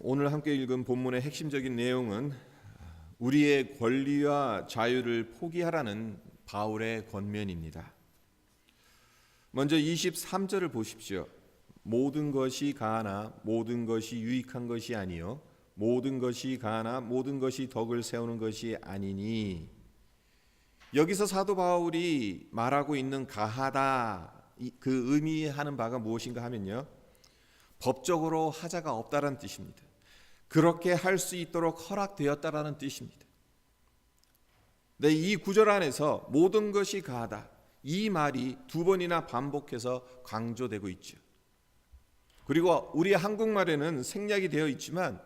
오늘 함께 읽은 본문의 핵심적인 내용은 우리의 권리와 자유를 포기하라는 바울의 권면입니다. 먼저 23절을 보십시오. 모든 것이 가하나 모든 것이 유익한 것이 아니요 모든 것이 가하나 모든 것이 덕을 세우는 것이 아니니. 여기서 사도 바울이 말하고 있는 가하다, 그 의미하는 바가 무엇인가 하면요, 법적으로 하자가 없다라는 뜻입니다. 그렇게 할 수 있도록 허락되었다라는 뜻입니다. 네, 이 구절 안에서 모든 것이 가하다, 이 말이 두 번이나 반복해서 강조되고 있죠. 그리고 우리 한국말에는 생략이 되어 있지만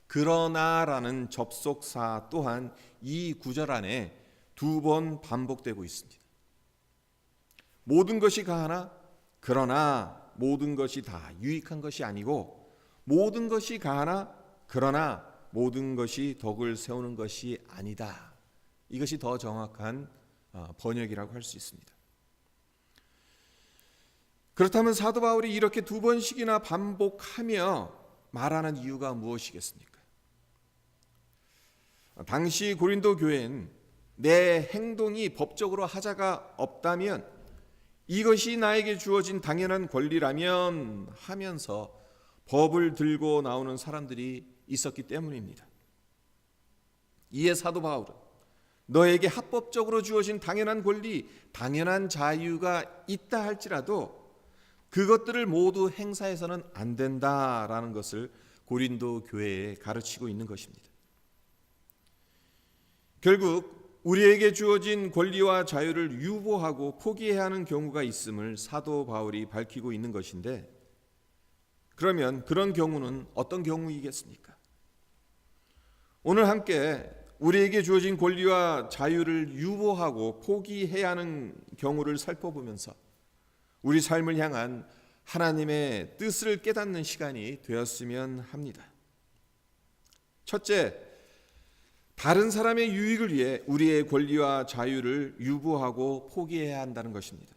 그러나라는 접속사 또한 이 구절 안에 두 번 반복되고 있습니다. 모든 것이 가하나 그러나 모든 것이 다 유익한 것이 아니고, 모든 것이 가하나 그러나 모든 것이 덕을 세우는 것이 아니다. 이것이 더 정확한 번역이라고 할 수 있습니다. 그렇다면 사도 바울이 이렇게 두 번씩이나 반복하며 말하는 이유가 무엇이겠습니까? 당시 고린도 교회는 내 행동이 법적으로 하자가 없다면 이것이 나에게 주어진 당연한 권리라면 하면서 법을 들고 나오는 사람들이 있었기 때문입니다. 이에 사도 바울은 너에게 합법적으로 주어진 당연한 권리, 당연한 자유가 있다 할지라도 그것들을 모두 행사해서는 안 된다라는 것을 고린도 교회에 가르치고 있는 것입니다. 결국 우리에게 주어진 권리와 자유를 유보하고 포기해야 하는 경우가 있음을 사도 바울이 밝히고 있는 것인데, 그러면 그런 경우는 어떤 경우이겠습니까? 오늘 함께 우리에게 주어진 권리와 자유를 유보하고 포기해야 하는 경우를 살펴보면서 우리 삶을 향한 하나님의 뜻을 깨닫는 시간이 되었으면 합니다. 첫째, 다른 사람의 유익을 위해 우리의 권리와 자유를 유보하고 포기해야 한다는 것입니다.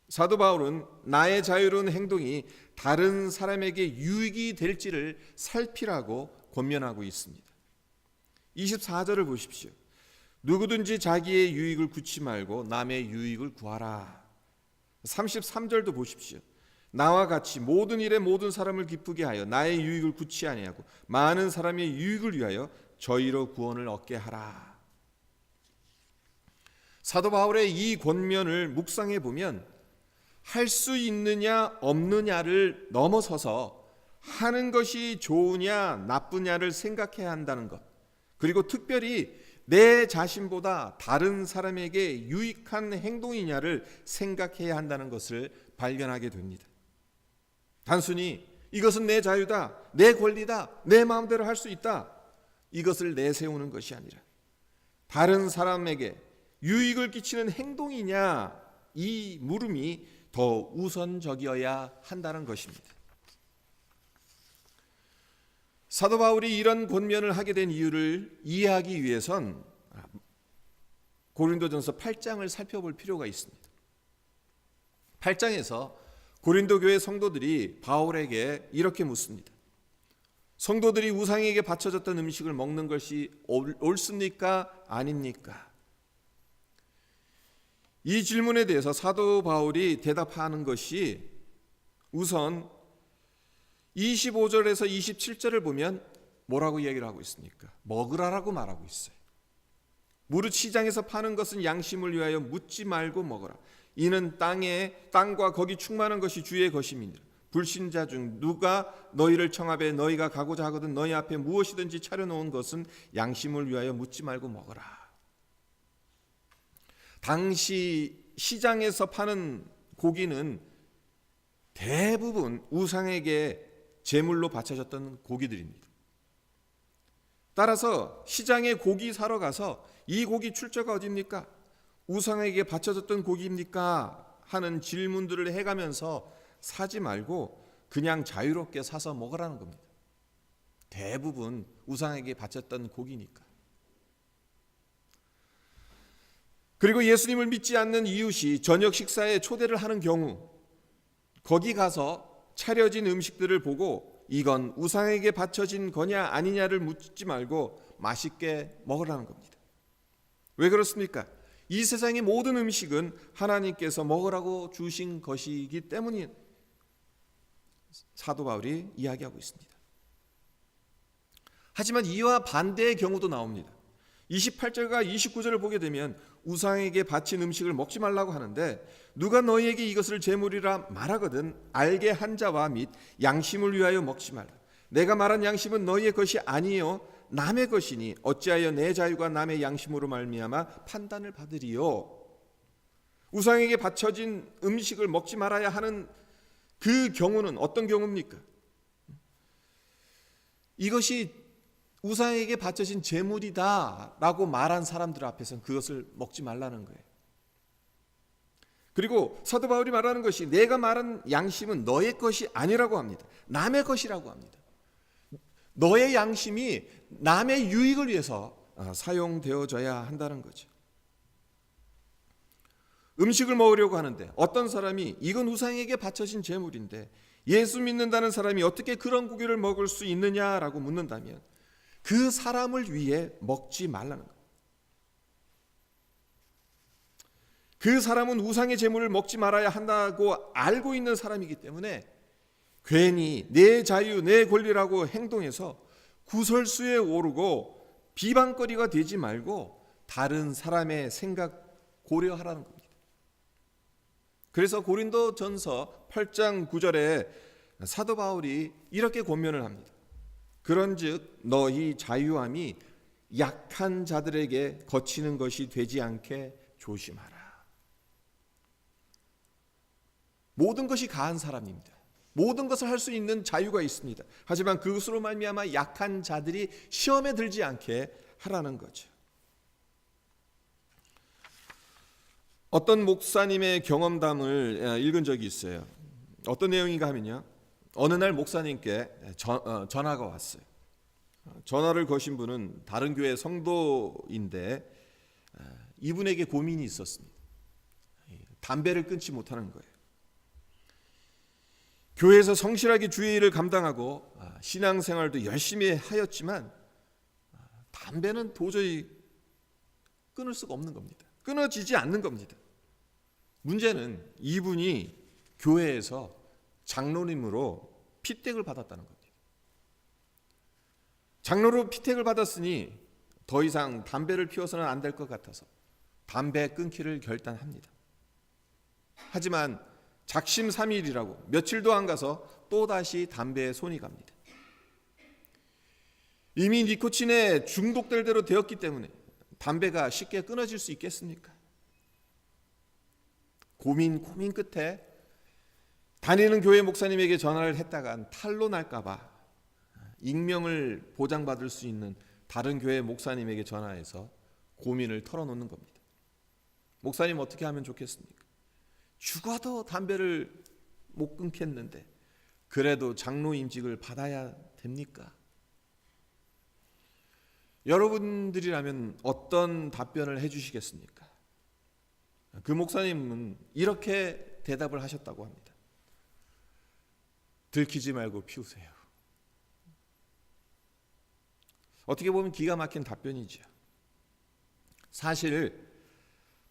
사도 바울은 나의 자유로운 행동이 다른 사람에게 유익이 될지를 살피라고 권면하고 있습니다. 24절을 보십시오. 누구든지 자기의 유익을 구치 말고 남의 유익을 구하라. 33절도 보십시오. 나와 같이 모든 일에 모든 사람을 기쁘게 하여 나의 유익을 구치 아니하고 많은 사람의 유익을 위하여 저희로 구원을 얻게 하라. 사도 바울의 이 권면을 묵상해 보면 할 수 있느냐 없느냐를 넘어서서 하는 것이 좋으냐 나쁘냐를 생각해야 한다는 것, 그리고 특별히 내 자신보다 다른 사람에게 유익한 행동이냐를 생각해야 한다는 것을 발견하게 됩니다. 단순히 이것은 내 자유다, 내 권리다, 내 마음대로 할 수 있다, 이것을 내세우는 것이 아니라 다른 사람에게 유익을 끼치는 행동이냐, 이 물음이 더 우선적이어야 한다는 것입니다. 사도 바울이 이런 권면을 하게 된 이유를 이해하기 위해선 고린도전서 8장을 살펴볼 필요가 있습니다. 8장에서 고린도 교회 성도들이 바울에게 이렇게 묻습니다. 성도들이 우상에게 바쳐졌던 음식을 먹는 것이 옳습니까? 아닙니까? 이 질문에 대해서 사도 바울이 대답하는 것이, 우선 25절에서 27절을 보면 뭐라고 얘기를 하고 있습니까? 먹으라라고 말하고 있어요. 무릇 시장에서 파는 것은 양심을 위하여 묻지 말고 먹어라. 이는 땅과 거기 충만한 것이 주의 것임이니라. 불신자 중 누가 너희를 청하되 너희가 가고자 하거든 너희 앞에 무엇이든지 차려놓은 것은 양심을 위하여 묻지 말고 먹어라. 당시 시장에서 파는 고기는 대부분 우상에게 제물로 바쳐졌던 고기들입니다. 따라서 시장에 고기 사러 가서 이 고기 출처가 어디입니까? 우상에게 바쳐졌던 고기입니까? 하는 질문들을 해가면서 사지 말고 그냥 자유롭게 사서 먹으라는 겁니다. 대부분 우상에게 바쳤던 고기니까. 그리고 예수님을 믿지 않는 이웃이 저녁 식사에 초대를 하는 경우 거기 가서 차려진 음식들을 보고 이건 우상에게 바쳐진 거냐 아니냐를 묻지 말고 맛있게 먹으라는 겁니다. 왜 그렇습니까? 이 세상의 모든 음식은 하나님께서 먹으라고 주신 것이기 때문이 사도 바울이 이야기하고 있습니다. 하지만 이와 반대의 경우도 나옵니다. 28절과 29절을 보게 되면 우상에게 바친 음식을 먹지 말라고 하는데, 누가 너희에게 이것을 제물이라 말하거든 알게 한 자와 및 양심을 위하여 먹지 말라. 내가 말한 양심은 너희의 것이 아니요 남의 것이니 어찌하여 내 자유가 남의 양심으로 말미암아 판단을 받으리요. 우상에게 바쳐진 음식을 먹지 말아야 하는 그 경우는 어떤 경우입니까? 이것이 우상에게 바쳐진 제물이다 라고 말한 사람들 앞에서는 그것을 먹지 말라는 거예요. 그리고 사도 바울이 말하는 것이 내가 말한 양심은 너의 것이 아니라고 합니다. 남의 것이라고 합니다. 너의 양심이 남의 유익을 위해서 사용되어져야 한다는 거죠. 음식을 먹으려고 하는데 어떤 사람이 이건 우상에게 바쳐진 제물인데 예수 믿는다는 사람이 어떻게 그런 고기를 먹을 수 있느냐라고 묻는다면 그 사람을 위해 먹지 말라는 거예요. 그 사람은 우상의 제물을 먹지 말아야 한다고 알고 있는 사람이기 때문에 괜히 내 자유, 내 권리라고 행동해서 구설수에 오르고 비방거리가 되지 말고 다른 사람의 생각 고려하라는 겁니다. 그래서 고린도전서 8장 9절에 사도 바울이 이렇게 권면을 합니다. 그런즉 너희 자유함이 약한 자들에게 거치는 것이 되지 않게 조심하라. 모든 것이 가한 사람입니다. 모든 것을 할 수 있는 자유가 있습니다. 하지만 그것으로 말미암아 약한 자들이 시험에 들지 않게 하라는 거죠. 어떤 목사님의 경험담을 읽은 적이 있어요. 어떤 내용인가 하면요, 어느 날 목사님께 전화가 왔어요. 전화를 거신 분은 다른 교회 성도인데 이분에게 고민이 있었습니다. 담배를 끊지 못하는 거예요. 교회에서 성실하게 주의 일을 감당하고 신앙생활도 열심히 하였지만 담배는 도저히 끊을 수가 없는 겁니다. 끊어지지 않는 겁니다. 문제는 이분이 교회에서 장로님으로 피택을 받았다는 겁니다. 장로로 피택을 받았으니 더 이상 담배를 피워서는 안 될 것 같아서 담배 끊기를 결단합니다. 하지만 작심삼일이라고 며칠도 안 가서 또다시 담배에 손이 갑니다. 이미 니코틴에 중독될 대로 되었기 때문에 담배가 쉽게 끊어질 수 있겠습니까? 고민 끝에 다니는 교회 목사님에게 전화를 했다간 탈로 날까 봐 익명을 보장받을 수 있는 다른 교회 목사님에게 전화해서 고민을 털어놓는 겁니다. 목사님 어떻게 하면 좋겠습니까? 죽어도 담배를 못 끊겠는데 그래도 장로 임직을 받아야 됩니까? 여러분들이라면 어떤 답변을 해주시겠습니까? 그 목사님은 이렇게 대답을 하셨다고 합니다. 들키지 말고 피우세요. 어떻게 보면 기가 막힌 답변이죠. 사실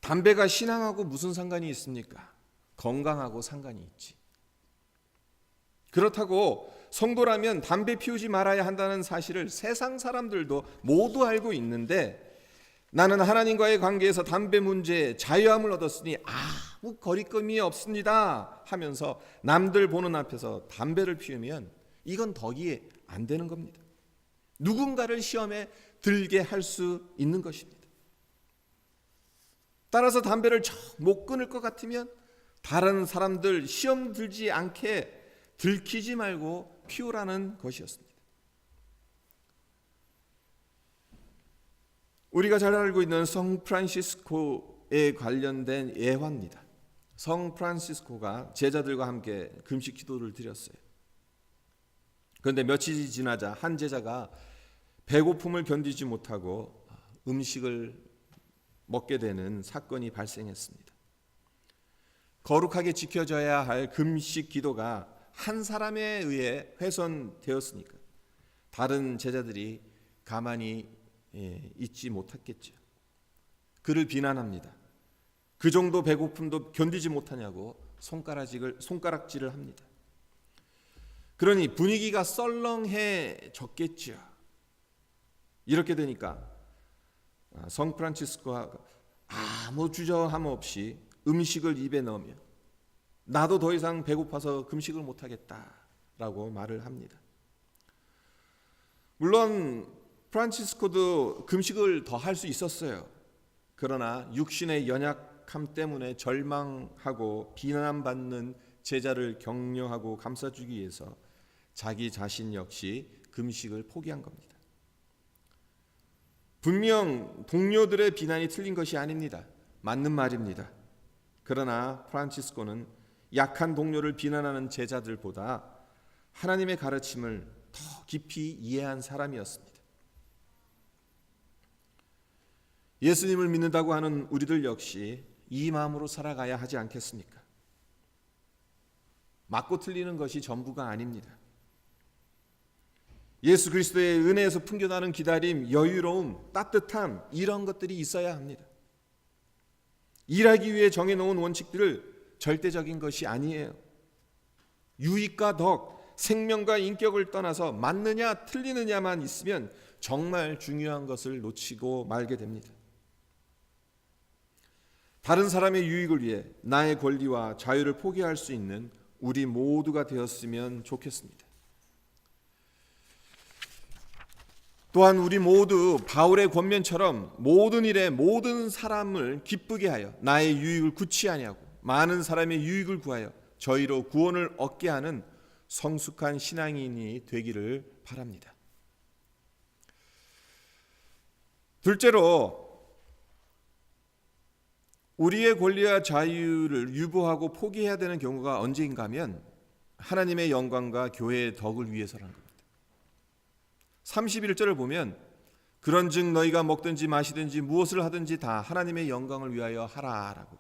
담배가 신앙하고 무슨 상관이 있습니까? 건강하고 상관이 있지. 그렇다고 성도라면 담배 피우지 말아야 한다는 사실을 세상 사람들도 모두 알고 있는데 나는 하나님과의 관계에서 담배 문제에 자유함을 얻었으니 아무 거리낌이 없습니다 하면서 남들 보는 앞에서 담배를 피우면 이건 덕이 안 되는 겁니다. 누군가를 시험에 들게 할 수 있는 것입니다. 따라서 담배를 못 끊을 것 같으면 다른 사람들 시험 들지 않게 들키지 말고 피우라는 것이었습니다. 우리가 잘 알고 있는 성 프란시스코에 관련된 예화입니다. 성 프란시스코가 제자들과 함께 금식 기도를 드렸어요. 그런데 며칠이 지나자 한 제자가 배고픔을 견디지 못하고 음식을 먹게 되는 사건이 발생했습니다. 거룩하게 지켜져야 할 금식 기도가 한 사람에 의해 훼손되었으니까 다른 제자들이 가만히 있지 못했겠죠. 그를 비난합니다. 그 정도 배고픔도 견디지 못하냐고 손가락질을 합니다. 그러니 분위기가 썰렁해졌겠죠. 이렇게 되니까 성 프란치스코가 아무 주저함 없이 음식을 입에 넣으며 나도 더 이상 배고파서 금식을 못하겠다라고 말을 합니다. 물론 프란치스코도 금식을 더 할 수 있었어요. 그러나 육신의 연약함 때문에 절망하고 비난받는 제자를 격려하고 감싸주기 위해서 자기 자신 역시 금식을 포기한 겁니다. 분명 동료들의 비난이 틀린 것이 아닙니다. 맞는 말입니다. 그러나 프란치스코는 약한 동료를 비난하는 제자들보다 하나님의 가르침을 더 깊이 이해한 사람이었습니다. 예수님을 믿는다고 하는 우리들 역시 이 마음으로 살아가야 하지 않겠습니까? 맞고 틀리는 것이 전부가 아닙니다. 예수 그리스도의 은혜에서 풍겨나는 기다림, 여유로움, 따뜻함, 이런 것들이 있어야 합니다. 일하기 위해 정해놓은 원칙들을 절대적인 것이 아니에요. 유익과 덕, 생명과 인격을 떠나서 맞느냐 틀리느냐만 있으면 정말 중요한 것을 놓치고 말게 됩니다. 다른 사람의 유익을 위해 나의 권리와 자유를 포기할 수 있는 우리 모두가 되었으면 좋겠습니다. 또한 우리 모두 바울의 권면처럼 모든 일에 모든 사람을 기쁘게 하여 나의 유익을 구취하냐고 많은 사람의 유익을 구하여 저희로 구원을 얻게 하는 성숙한 신앙인이 되기를 바랍니다. 둘째로 우리의 권리와 자유를 유보하고 포기해야 되는 경우가 언제인가 하면 하나님의 영광과 교회의 덕을 위해서라는 겁니다. 31절을 보면 그런즉 너희가 먹든지 마시든지 무엇을 하든지 다 하나님의 영광을 위하여 하라라고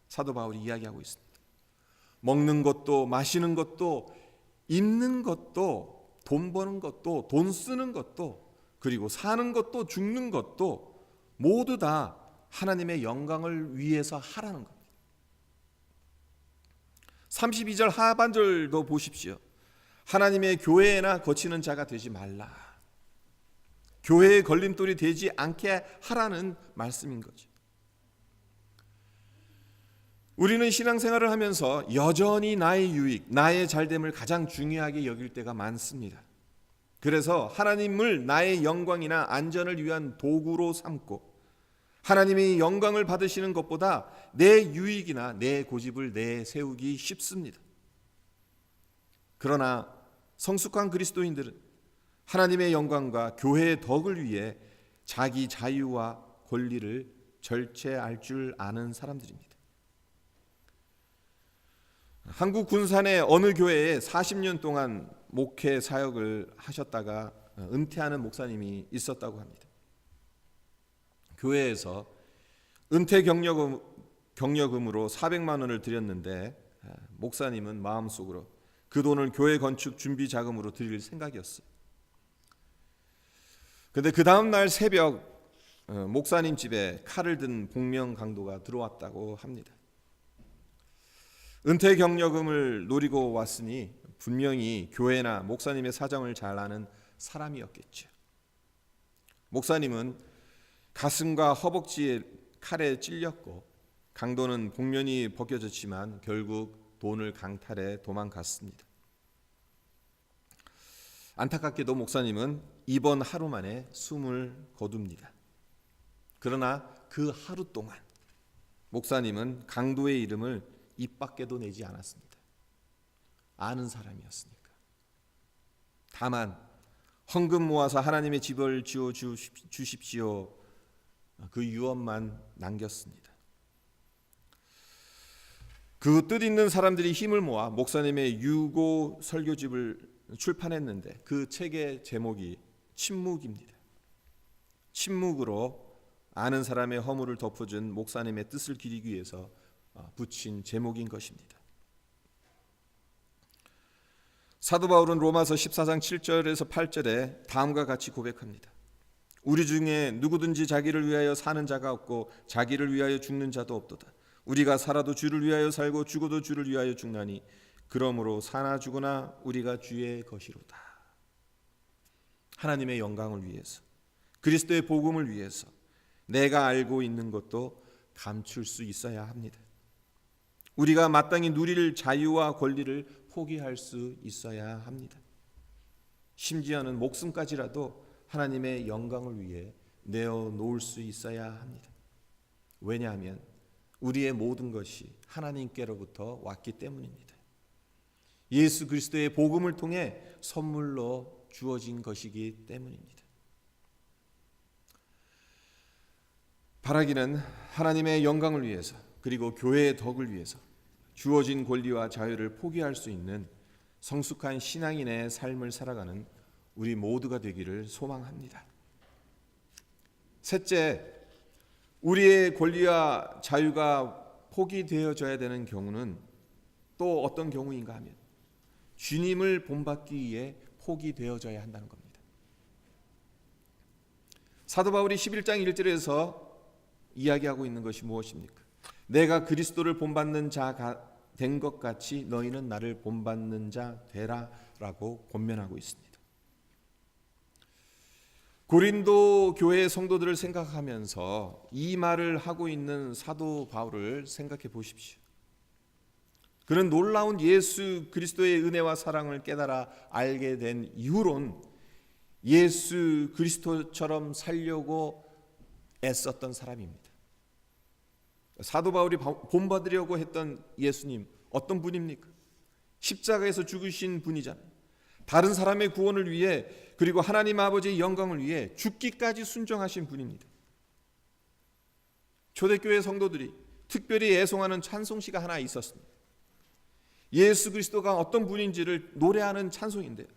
사도 바울이 이야기하고 있습니다. 먹는 것도 마시는 것도 입는 것도 돈 버는 것도 돈 쓰는 것도 그리고 사는 것도 죽는 것도 모두 다 하나님의 영광을 위해서 하라는 겁니다. 32절 하반절도 보십시오. 하나님의 교회에나 거치는 자가 되지 말라. 교회의 걸림돌이 되지 않게 하라는 말씀인 거죠. 우리는 신앙생활을 하면서 여전히 나의 유익, 나의 잘됨을 가장 중요하게 여길 때가 많습니다. 그래서 하나님을 나의 영광이나 안전을 위한 도구로 삼고 하나님의 영광을 받으시는 것보다 내 유익이나 내 고집을 내세우기 쉽습니다. 그러나 성숙한 그리스도인들은 하나님의 영광과 교회의 덕을 위해 자기 자유와 권리를 절제할 줄 아는 사람들입니다. 한국 군산의 어느 교회에 40년 동안 목회 사역을 하셨다가 은퇴하는 목사님이 있었다고 합니다. 교회에서 은퇴 경력금으로 400만 원을 드렸는데 목사님은 마음속으로 그 돈을 교회 건축 준비 자금으로 드릴 생각이었어요. 그런데 그 다음 날 새벽 목사님 집에 칼을 든 복명 강도가 들어왔다고 합니다. 은퇴 경력금을 노리고 왔으니 분명히 교회나 목사님의 사정을 잘 아는 사람이었겠죠. 목사님은 가슴과 허벅지에 칼에 찔렸고 강도는 복면이 벗겨졌지만 결국 돈을 강탈해 도망갔습니다. 안타깝게도 목사님은 이번 하루 만에 숨을 거둡니다. 그러나 그 하루 동안 목사님은 강도의 이름을 입 밖에도 내지 않았습니다. 아는 사람이었으니까. 다만 헌금 모아서 하나님의 집을 지어 주십시오. 그 유언만 남겼습니다. 그 뜻 있는 사람들이 힘을 모아 목사님의 유고 설교집을 출판했는데 그 책의 제목이 침묵입니다. 침묵으로 아는 사람의 허물을 덮어준 목사님의 뜻을 기리기 위해서 붙인 제목인 것입니다. 사도 바울은 로마서 14장 7절에서 8절에 다음과 같이 고백합니다. 우리 중에 누구든지 자기를 위하여 사는 자가 없고 자기를 위하여 죽는 자도 없도다. 우리가 살아도 주를 위하여 살고 죽어도 주를 위하여 죽나니 그러므로 사나 죽으나 우리가 주의 것이로다. 하나님의 영광을 위해서, 그리스도의 복음을 위해서 내가 알고 있는 것도 감출 수 있어야 합니다. 우리가 마땅히 누릴 자유와 권리를 포기할 수 있어야 합니다. 심지어는 목숨까지라도 하나님의 영광을 위해 내어놓을 수 있어야 합니다. 왜냐하면 우리의 모든 것이 하나님께로부터 왔기 때문입니다. 예수 그리스도의 복음을 통해 선물로 주어진 것이기 때문입니다. 바라기는 하나님의 영광을 위해서, 그리고 교회의 덕을 위해서 주어진 권리와 자유를 포기할 수 있는 성숙한 신앙인의 삶을 살아가는 우리 모두가 되기를 소망합니다. 셋째, 우리의 권리와 자유가 포기되어져야 되는 경우는 또 어떤 경우인가 하면 주님을 본받기 위해 포기되어져야 한다는 겁니다. 사도 바울이 11장 1절에서 이야기하고 있는 것이 무엇입니까? 내가 그리스도를 본받는 자 된 것 같이 너희는 나를 본받는 자 되라 라고 권면하고 있습니다. 고린도 교회의 성도들을 생각하면서 이 말을 하고 있는 사도 바울을 생각해 보십시오. 그는 놀라운 예수 그리스도의 은혜와 사랑을 깨달아 알게 된 이후론 예수 그리스도처럼 살려고 애썼던 사람입니다. 사도 바울이 본받으려고 했던 예수님 어떤 분입니까? 십자가에서 죽으신 분이잖아요. 다른 사람의 구원을 위해, 그리고 하나님 아버지의 영광을 위해 죽기까지 순종하신 분입니다. 초대교회 성도들이 특별히 애송하는 찬송시가 하나 있었습니다. 예수 그리스도가 어떤 분인지를 노래하는 찬송인데요.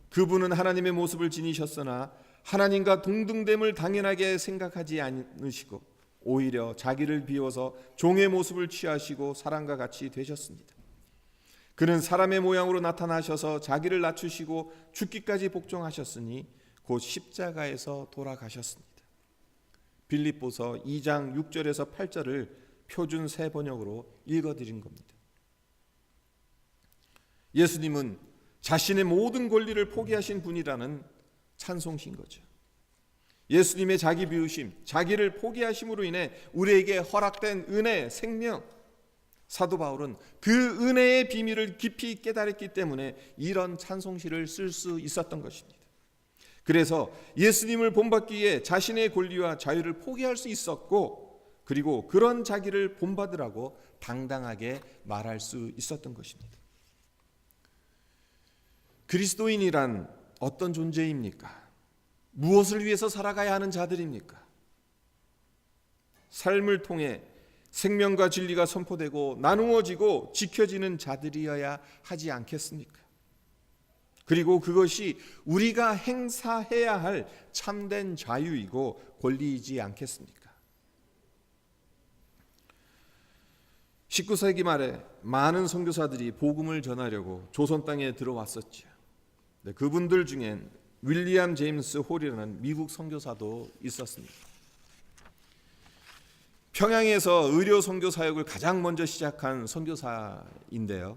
그분은 하나님의 모습을 지니셨으나 하나님과 동등됨을 당연하게 생각하지 않으시고 오히려 자기를 비워서 종의 모습을 취하시고 사람과 같이 되셨습니다. 그는 사람의 모양으로 나타나셔서 자기를 낮추시고 죽기까지 복종하셨으니 곧 십자가에서 돌아가셨습니다. 빌립보서 2장 6절에서 8절을 표준 새 번역으로 읽어드린 겁니다. 예수님은 자신의 모든 권리를 포기하신 분이라는 찬송신 거죠. 예수님의 자기 비우심, 자기를 포기하심으로 인해 우리에게 허락된 은혜, 생명, 사도 바울은 그 은혜의 비밀을 깊이 깨달았기 때문에 이런 찬송시를 쓸 수 있었던 것입니다. 그래서 예수님을 본받기 위해 자신의 권리와 자유를 포기할 수 있었고, 그리고 그런 자기를 본받으라고 당당하게 말할 수 있었던 것입니다. 그리스도인이란 어떤 존재입니까? 무엇을 위해서 살아가야 하는 자들입니까? 삶을 통해 생명과 진리가 선포되고 나누어지고 지켜지는 자들이어야 하지 않겠습니까? 그리고 그것이 우리가 행사해야 할 참된 자유이고 권리이지 않겠습니까? 19세기 말에 많은 선교사들이 복음을 전하려고 조선 땅에 들어왔었죠. 그분들 중엔 윌리엄 제임스 홀이라는 미국 선교사도 있었습니다. 평양에서 의료 선교 사역을 가장 먼저 시작한 선교사인데요.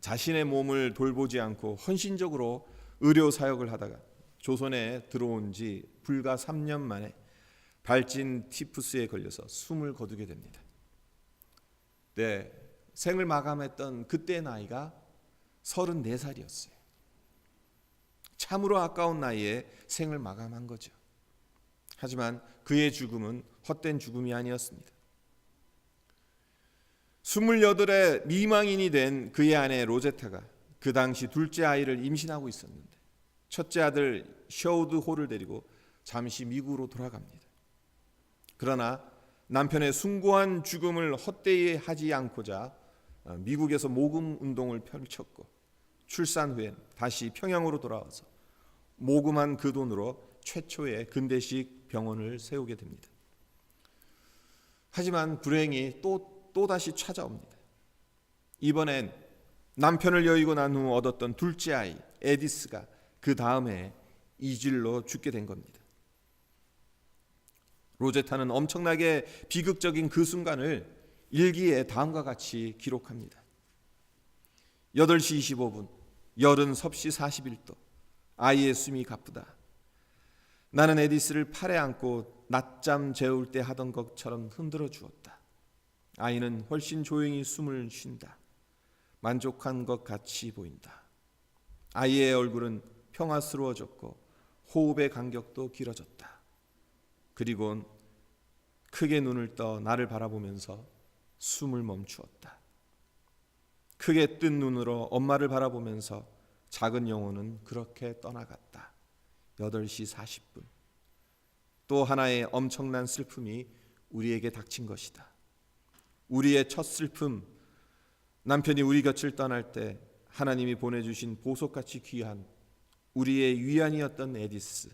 자신의 몸을 돌보지 않고 헌신적으로 의료 사역을 하다가 조선에 들어온 지 불과 3년 만에 발진 티푸스에 걸려서 숨을 거두게 됩니다. 네, 생을 마감했던 그때 나이가 34살이었어요. 참으로 아까운 나이에 생을 마감한 거죠. 하지만 그의 죽음은 헛된 죽음이 아니었습니다. 28의 미망인이 된 그의 아내 로제타가 그 당시 둘째 아이를 임신하고 있었는데 첫째 아들 셔우드 홀을 데리고 잠시 미국으로 돌아갑니다. 그러나 남편의 숭고한 죽음을 헛되이 하지 않고자 미국에서 모금 운동을 펼쳤고 출산 후엔 다시 평양으로 돌아와서 모금한 그 돈으로 최초의 근대식 병원을 세우게 됩니다. 하지만 불행이 또 다시 찾아옵니다. 이번엔 남편을 여의고 난 후 얻었던 둘째 아이 에디스가 그 다음에 이질로 죽게 된 겁니다. 로제타는 엄청나게 비극적인 그 순간을 일기에 다음과 같이 기록합니다. 8시 25분, 열은 섭씨 41도, 아이의 숨이 가쁘다. 나는 에디스를 팔에 안고 낮잠 재울 때 하던 것처럼 흔들어 주었다. 아이는 훨씬 조용히 숨을 쉰다. 만족한 것 같이 보인다. 아이의 얼굴은 평화스러워졌고 호흡의 간격도 길어졌다. 그리곤 크게 눈을 떠 나를 바라보면서 숨을 멈추었다. 크게 뜬 눈으로 엄마를 바라보면서 작은 영혼은 그렇게 떠나갔다. 8시 40분. 또 하나의 엄청난 슬픔이 우리에게 닥친 것이다. 우리의 첫 슬픔, 남편이 우리 곁을 떠날 때 하나님이 보내주신 보석같이 귀한 우리의 위안이었던 에디스.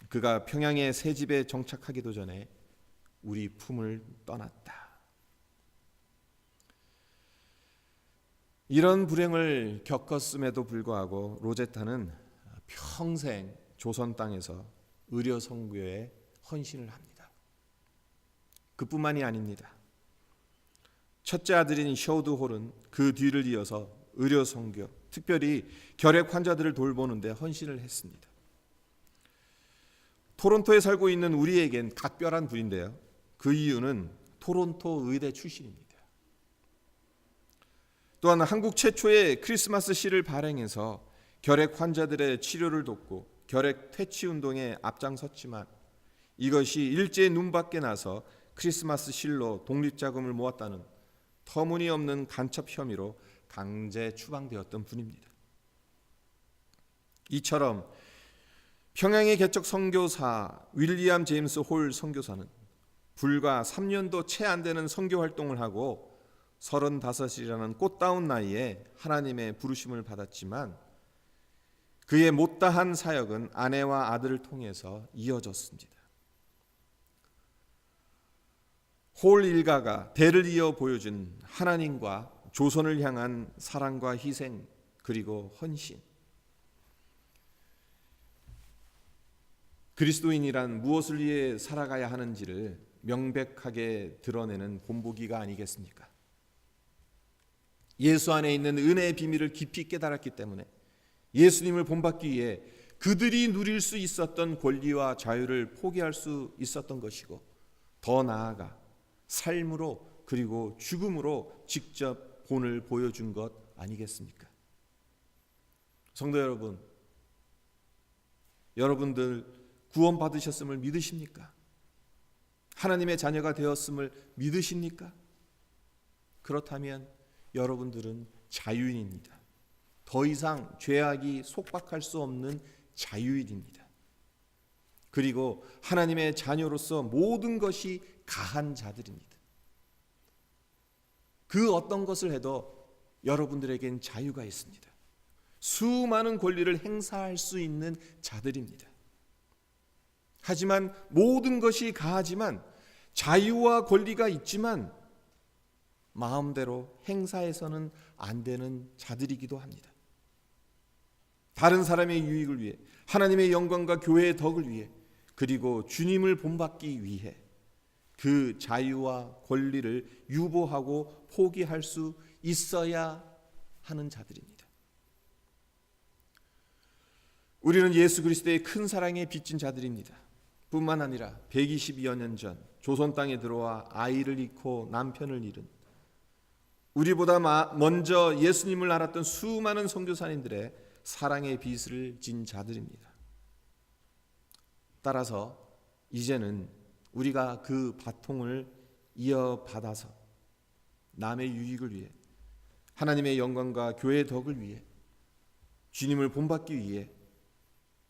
그가 평양의 새 집에 정착하기도 전에 우리 품을 떠났다. 이런 불행을 겪었음에도 불구하고 로제타는 평생 조선 땅에서 의료 선교에 헌신을 합니다. 그뿐만이 아닙니다. 첫째 아들인 셔우드 홀은 그 뒤를 이어서 의료 선교, 특별히 결핵 환자들을 돌보는 데 헌신을 했습니다. 토론토에 살고 있는 우리에겐 각별한 분인데요. 그 이유는 토론토 의대 출신입니다. 또한 한국 최초의 크리스마스 시를 발행해서 결핵 환자들의 치료를 돕고 결핵 퇴치 운동에 앞장섰지만 이것이 일제의 눈밖에 나서 크리스마스 실로 독립자금을 모았다는 터무니없는 간첩 혐의로 강제 추방되었던 분입니다. 이처럼 평양의 개척 선교사 윌리엄 제임스 홀 선교사는 불과 3년도 채 안 되는 선교 활동을 하고 35이라는 꽃다운 나이에 하나님의 부르심을 받았지만 그의 못다한 사역은 아내와 아들을 통해서 이어졌습니다. 홀 일가가 대를 이어 보여준 하나님과 조선을 향한 사랑과 희생 그리고 헌신. 그리스도인이란 무엇을 위해 살아가야 하는지를 명백하게 드러내는 본보기가 아니겠습니까? 예수 안에 있는 은혜의 비밀을 깊이 깨달았기 때문에 예수님을 본받기 위해 그들이 누릴 수 있었던 권리와 자유를 포기할 수 있었던 것이고 더 나아가 삶으로 그리고 죽음으로 직접 본을 보여준 것 아니겠습니까? 성도 여러분, 여러분들 구원받으셨음을 믿으십니까? 하나님의 자녀가 되었음을 믿으십니까? 그렇다면 여러분들은 자유인입니다. 더 이상 죄악이 속박할 수 없는 자유인입니다. 그리고 하나님의 자녀로서 모든 것이 가한 자들입니다. 그 어떤 것을 해도 여러분들에겐 자유가 있습니다. 수많은 권리를 행사할 수 있는 자들입니다. 하지만 모든 것이 가하지만 자유와 권리가 있지만 마음대로 행사해서는 안 되는 자들이기도 합니다. 다른 사람의 유익을 위해, 하나님의 영광과 교회의 덕을 위해, 그리고 주님을 본받기 위해 그 자유와 권리를 유보하고 포기할 수 있어야 하는 자들입니다. 우리는 예수 그리스도의 큰 사랑에 빚진 자들입니다. 뿐만 아니라 122여 년 전 조선 땅에 들어와 아이를 잃고 남편을 잃은 우리보다 먼저 예수님을 알았던 수많은 선교사님들의 사랑의 빚을 진 자들입니다. 따라서 이제는 우리가 그 바통을 이어받아서 남의 유익을 위해, 하나님의 영광과 교회의 덕을 위해, 주님을 본받기 위해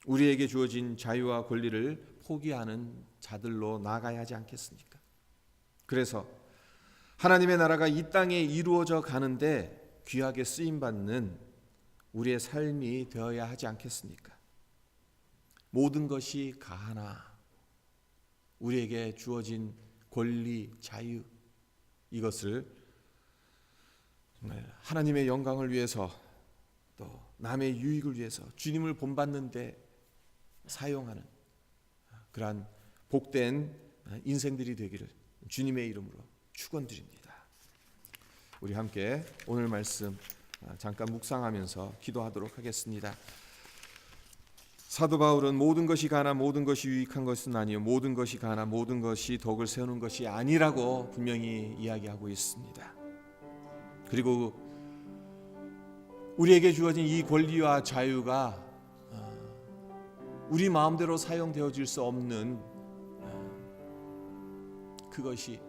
우리에게 주어진 자유와 권리를 포기하는 자들로 나아가야 하지 않겠습니까? 그래서 하나님의 나라가 이 땅에 이루어져 가는데 귀하게 쓰임받는 우리의 삶이 되어야 하지 않겠습니까? 모든 것이 가하나 우리에게 주어진 권리, 자유, 이것을 정말 하나님의 영광을 위해서 또 남의 유익을 위해서 주님을 본받는 데 사용하는 그러한 복된 인생들이 되기를 주님의 이름으로 축원드립니다. 우리 함께 오늘 말씀 잠깐 묵상하면서 기도하도록 하겠습니다. 사도 바울은 모든 것이 가나 모든 것이 유익한 것은 아니요 모든 것이 가나 모든 것이 덕을 세우는 것이 아니라고 분명히 이야기하고 있습니다. 그리고 우리에게 주어진 이 권리와 자유가 우리 마음대로 사용되어질 수 없는 그것이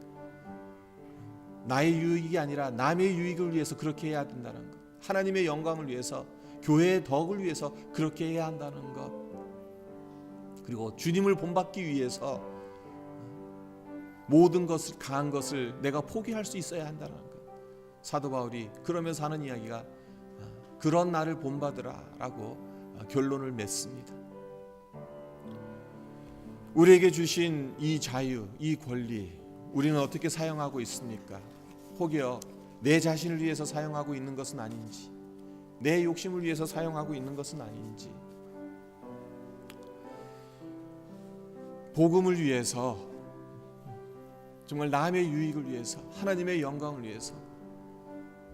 나의 유익이 아니라 남의 유익을 위해서 그렇게 해야 된다는 것, 하나님의 영광을 위해서 교회의 덕을 위해서 그렇게 해야 한다는 것, 그리고 주님을 본받기 위해서 모든 것을 강한 것을 내가 포기할 수 있어야 한다는 것. 사도 바울이 그러면서 하는 이야기가 그런 나를 본받으라라고 결론을 맺습니다. 우리에게 주신 이 자유, 이 권리, 우리는 어떻게 사용하고 있습니까? 혹여 내 자신을 위해서 사용하고 있는 것은 아닌지, 내 욕심을 위해서 사용하고 있는 것은 아닌지, 복음을 위해서, 정말 남의 유익을 위해서, 하나님의 영광을 위해서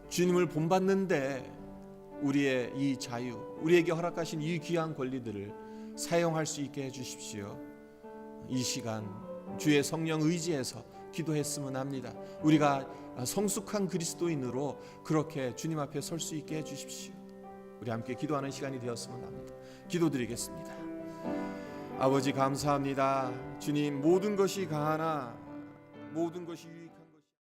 주님을 본받는데 우리의 이 자유, 우리에게 허락하신 이 귀한 권리들을 사용할 수 있게 해주십시오. 이 시간 주의 성령 의지해서 기도했으면 합니다. 우리가 성숙한 그리스도인으로 그렇게 주님 앞에 설 수 있게 해주십시오. 우리 함께 기도하는 시간이 되었으면 합니다. 기도드리겠습니다. 아버지 감사합니다. 주님, 모든 것이 가하나 모든 것이